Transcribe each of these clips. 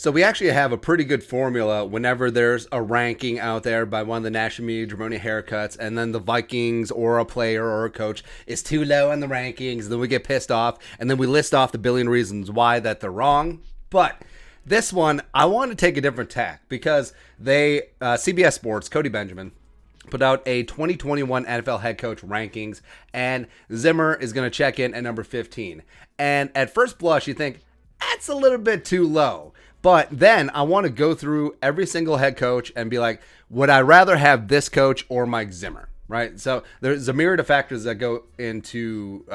So we actually have a pretty good formula whenever there's a ranking out there by one of the national media, Dramoni Haircuts, and then the Vikings or a player or a coach is too low on the rankings. Then we get pissed off, and then we list off the billion reasons why that they're wrong. But this one, I want to take a different tack because CBS Sports, Cody Benjamin, put out a 2021 NFL head coach rankings, and Zimmer is going to check in at number 15. And at first blush, you think, that's a little bit too low. But then I want to go through every single head coach and be like, would I rather have this coach or Mike Zimmer? Right? So there's a myriad of factors that go into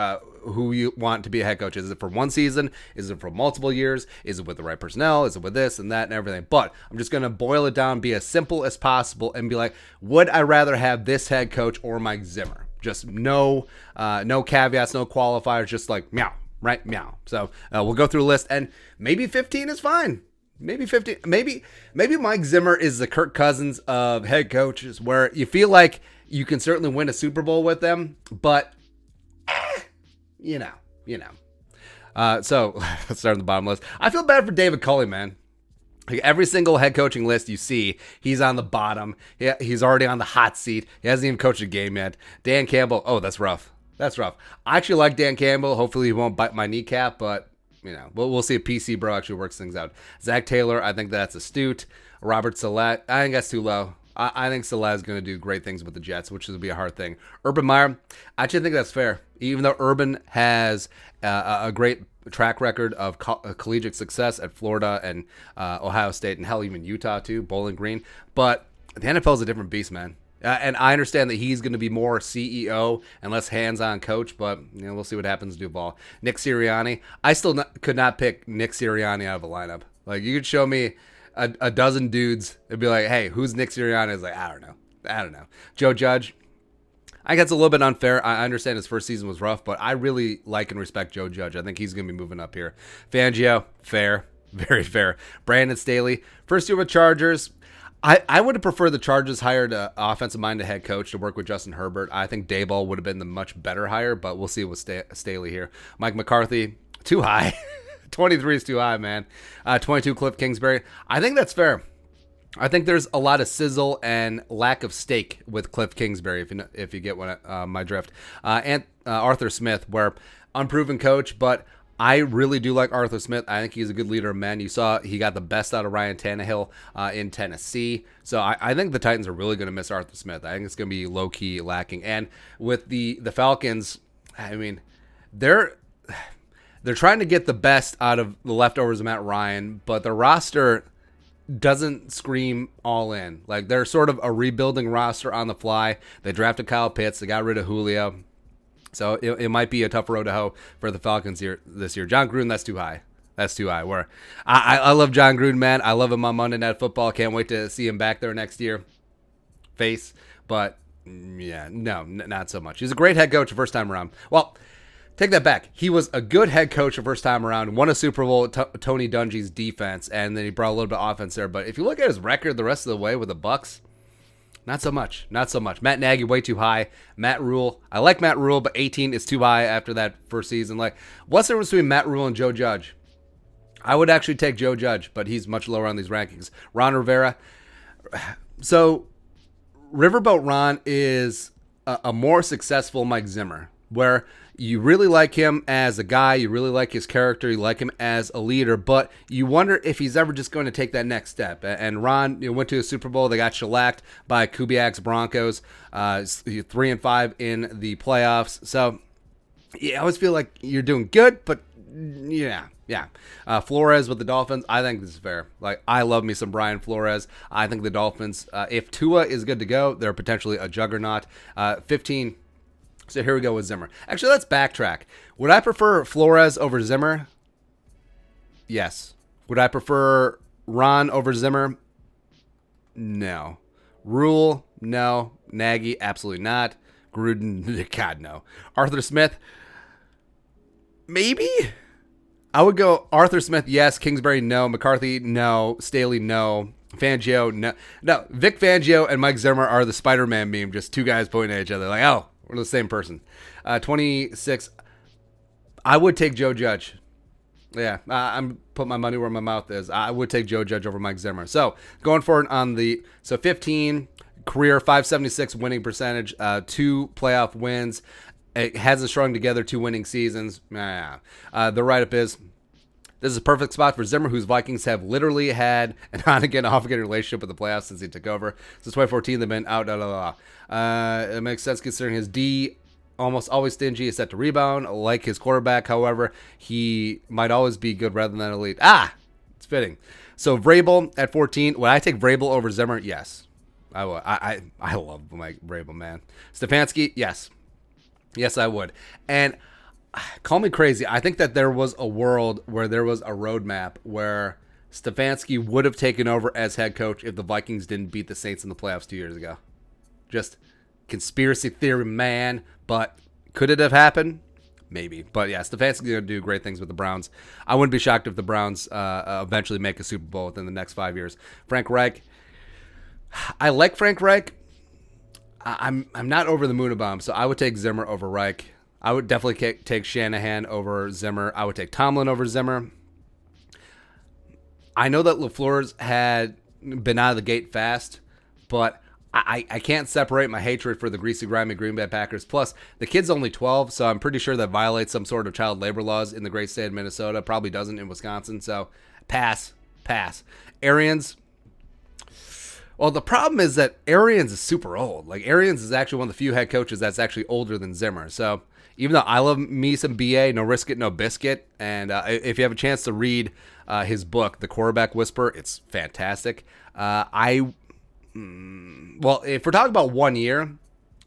who you want to be a head coach. Is it for one season? Is it for multiple years? Is it with the right personnel? Is it with this and that and everything? But I'm just going to boil it down, be as simple as possible, and be like, would I rather have this head coach or Mike Zimmer? Just no caveats, no qualifiers, just like meow, right? Meow. So we'll go through a list, and maybe 15 is fine. Maybe 15. Maybe Mike Zimmer is the Kirk Cousins of head coaches, where you feel like you can certainly win a Super Bowl with them, but you know. So let's start on the bottom list. I feel bad for David Culley, man. Like every single head coaching list you see, he's on the bottom. He's already on the hot seat. He hasn't even coached a game yet. Dan Campbell. Oh, that's rough. That's rough. I actually like Dan Campbell. Hopefully he won't bite my kneecap, but we'll see if PC Bro actually works things out. Zach Taylor, I think that's astute. Robert Salat, I think that's too low. I think Salah is going to do great things with the Jets, which will be a hard thing. Urban Meyer, I actually think that's fair. Even though Urban has a great track record of collegiate success at Florida and Ohio State, and hell, even Utah too, Bowling Green. But the NFL is a different beast, man. And I understand that he's going to be more CEO and less hands-on coach, but we'll see what happens to Duval. Nick Sirianni, I still could not pick Nick Sirianni out of a lineup. Like, you could show me a dozen dudes and be like, hey, who's Nick Sirianni? It's like, I don't know. Joe Judge, I think it's a little bit unfair. I understand his first season was rough, but I really like and respect Joe Judge. I think he's going to be moving up here. Fangio, fair, very fair. Brandon Staley, first year with Chargers. I would have preferred the Chargers hired an offensive-minded head coach to work with Justin Herbert. I think Daboll would have been the much better hire, but we'll see with Staley here. Mike McCarthy, too high. 23 is too high, man. 22, Cliff Kingsbury. I think that's fair. I think there's a lot of sizzle and lack of steak with Cliff Kingsbury, if you get my drift. And Arthur Smith, where unproven coach, but I really do like Arthur Smith. I think he's a good leader of men. You saw he got the best out of Ryan Tannehill in Tennessee. So I think the Titans are really going to miss Arthur Smith. I think it's going to be low-key lacking. And with the Falcons, I mean, they're trying to get the best out of the leftovers of Matt Ryan, but the roster doesn't scream all in. Like, they're sort of a rebuilding roster on the fly. They drafted Kyle Pitts. They got rid of Julio. So it might be a tough road to hoe for the Falcons this year. John Gruden, that's too high. That's too high. Where I love John Gruden, man. I love him on Monday Night Football. Can't wait to see him back there next year. But yeah, no, not so much. He's a great head coach the first time around. Well, take that back. He was a good head coach the first time around. Won a Super Bowl with Tony Dungy's defense, and then he brought a little bit of offense there. But if you look at his record the rest of the way with the Bucs, not so much. Matt Nagy, way too high. Matt Rule, I like Matt Rule, but 18 is too high after that first season. Like, what's the difference between Matt Rule and Joe Judge? I would actually take Joe Judge, but he's much lower on these rankings. Ron Rivera. So, Riverboat Ron is a more successful Mike Zimmer, where you really like him as a guy, you really like his character, you like him as a leader, but you wonder if he's ever just going to take that next step. And Ron went to a Super Bowl. They got shellacked by Kubiak's Broncos, 3-5 in the playoffs. So yeah, I always feel like you're doing good, but yeah. Flores with the Dolphins, I think this is fair. Like, I love me some Brian Flores. I think the Dolphins, if Tua is good to go, they're potentially a juggernaut. 15. So here we go with Zimmer. Actually, let's backtrack. Would I prefer Flores over Zimmer? Yes. Would I prefer Ron over Zimmer? No. Rule? No. Nagy? Absolutely not. Gruden? God, no. Arthur Smith? Maybe? I would go Arthur Smith, yes. Kingsbury, no. McCarthy, no. Staley, no. Fangio, no. No, Vic Fangio and Mike Zimmer are the Spider-Man meme, just two guys pointing at each other like, oh, we're the same person. 26, I would take Joe Judge. Yeah, I'm putting my money where my mouth is. I would take Joe Judge over Mike Zimmer. So going forward on the 15 career 576 winning percentage, 2 playoff wins. It hasn't strung together 2 winning seasons. The write up is. This is a perfect spot for Zimmer, whose Vikings have literally had an on-again, off-again relationship with the playoffs since he took over. Since 2014, they've been out, It makes sense considering his D almost always stingy, is set to rebound, like his quarterback. However, he might always be good rather than elite. It's fitting. So Vrabel at 14. Would I take Vrabel over Zimmer? Yes. I would. I love Mike Vrabel, man. Stefanski? Yes. Yes, I would. And call me crazy. I think that there was a world where there was a roadmap where Stefanski would have taken over as head coach if the Vikings didn't beat the Saints in the playoffs 2 years ago. Just conspiracy theory, man. But could it have happened? Maybe. But yeah, Stefanski's going to do great things with the Browns. I wouldn't be shocked if the Browns eventually make a Super Bowl within the next 5 years. Frank Reich. I like Frank Reich. I'm not over the moon about him, so I would take Zimmer over Reich. I would definitely take Shanahan over Zimmer. I would take Tomlin over Zimmer. I know that LaFleur's had been out of the gate fast, but I can't separate my hatred for the greasy, grimy Green Bay Packers. Plus, the kid's only 12, so I'm pretty sure that violates some sort of child labor laws in the great state of Minnesota. Probably doesn't in Wisconsin, so pass. Arians. Well, the problem is that Arians is super old. Like, Arians is actually one of the few head coaches that's actually older than Zimmer. So even though I love me some BA, no risk it, no biscuit, and if you have a chance to read his book, The Quarterback Whisperer, it's fantastic. Well, if we're talking about 1 year,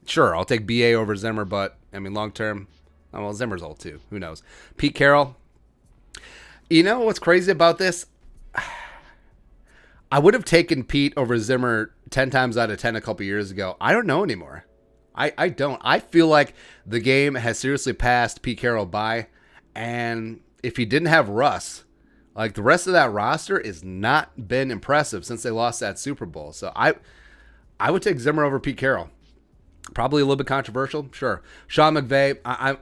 sure, I'll take BA over Zimmer, but, I mean, long term, well, Zimmer's old too. Who knows? Pete Carroll. You know what's crazy about this? I would have taken Pete over Zimmer 10 times out of 10 a couple years ago. I don't know anymore. I don't. I feel like the game has seriously passed Pete Carroll by, and if he didn't have Russ, like, the rest of that roster has not been impressive since they lost that Super Bowl. So I would take Zimmer over Pete Carroll. Probably a little bit controversial, sure. Sean McVay,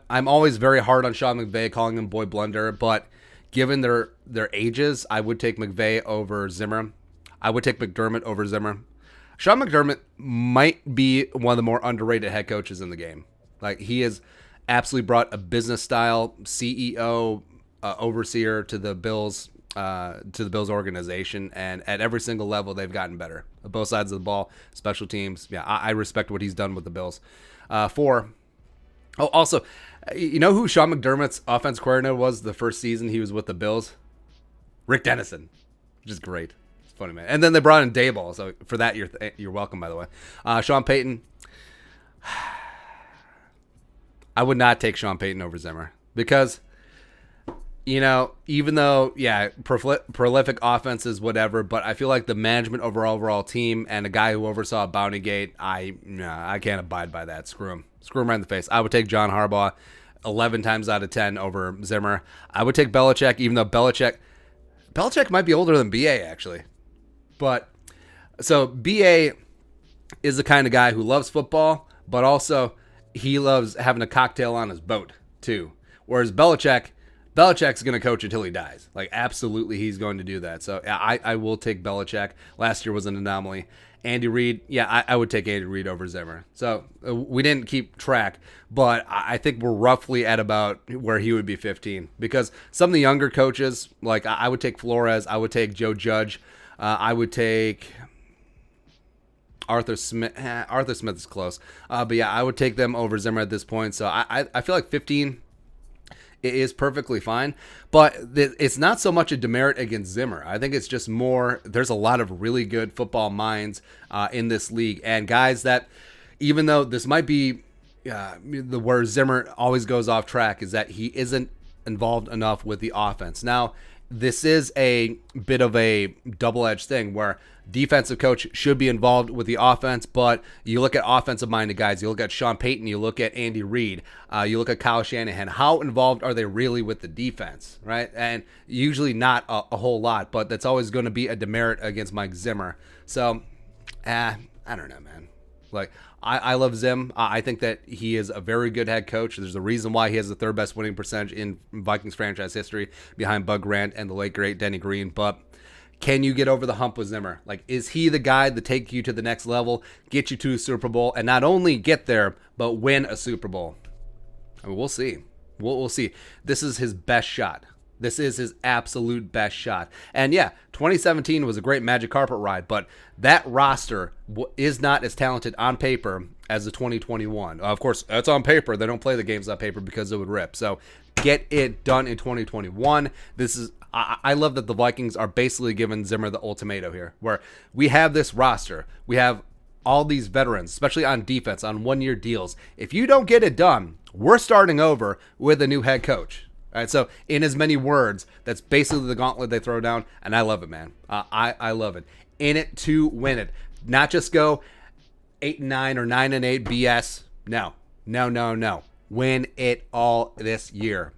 I'm always very hard on Sean McVay, calling him Boy Blunder, but given their ages, I would take McVay over Zimmer. I would take McDermott over Zimmer. Sean McDermott might be one of the more underrated head coaches in the game. Like, he has absolutely brought a business style CEO overseer to the Bills organization, and at every single level they've gotten better. Both sides of the ball, special teams. Yeah, I respect what he's done with the Bills. 4. Oh, also, you know who Sean McDermott's offense coordinator was the first season he was with the Bills? Rick Dennison, which is great. Funny, man. And then they brought in Daboll, so for that you're welcome, by the way. Sean Payton. I would not take Sean Payton over Zimmer because, you know, even though, yeah, prolific offenses, whatever, but I feel like the management overall team and a guy who oversaw Bountygate, I can't abide by that. Screw him right in the face. I would take John Harbaugh 11 times out of 10 over Zimmer. I would take Belichick, even though Belichick might be older than BA, actually. But so BA is the kind of guy who loves football, but also he loves having a cocktail on his boat too. Whereas Belichick's going to coach until he dies. Like, absolutely, he's going to do that. So I will take Belichick. Last year was an anomaly. Andy Reid, yeah, I would take Andy Reid over Zimmer. So we didn't keep track, but I think we're roughly at about where he would be 15. Because some of the younger coaches, like I would take Flores, I would take Joe Judge. I would take Arthur Smith. Arthur Smith is close. But yeah, I would take them over Zimmer at this point. So I feel like 15 is perfectly fine. But it's not so much a demerit against Zimmer. I think it's just more, there's a lot of really good football minds in this league. And guys that, even though this might be where Zimmer always goes off track, is that he isn't involved enough with the offense. Now, this is a bit of a double-edged thing where defensive coach should be involved with the offense, but you look at offensive-minded guys, you look at Sean Payton, you look at Andy Reid, you look at Kyle Shanahan. How involved are they really with the defense, right? And usually not a whole lot, but that's always going to be a demerit against Mike Zimmer. So, I don't know, man. Like, I love Zim. I think that he is a very good head coach. There's a reason why he has the third best winning percentage in Vikings franchise history behind Bud Grant and the late, great Denny Green. But can you get over the hump with Zimmer? Like, is he the guy to take you to the next level, get you to a Super Bowl, and not only get there, but win a Super Bowl? I mean, we'll see. We'll see. This is his best shot. This is his absolute best shot. And yeah, 2017 was a great magic carpet ride, but that roster is not as talented on paper as the 2021. Of course, that's on paper. They don't play the games on paper because it would rip. So get it done in 2021. I love that the Vikings are basically giving Zimmer the ultimatum here, where we have this roster. We have all these veterans, especially on defense, on one-year deals. If you don't get it done, we're starting over with a new head coach. All right, so in as many words, that's basically the gauntlet they throw down, and I love it, man. I love it. In it to win it, not just go 8-9 or 9-8 BS. No. Win it all this year.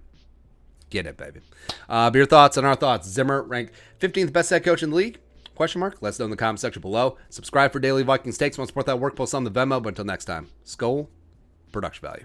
Get it, baby. But your thoughts on our thoughts. Zimmer ranked 15th best head coach in the league? Question mark? Let us know in the comment section below. Subscribe for daily Vikings takes. Want to support that work? Post on the Venmo. But until next time, Skol, production value.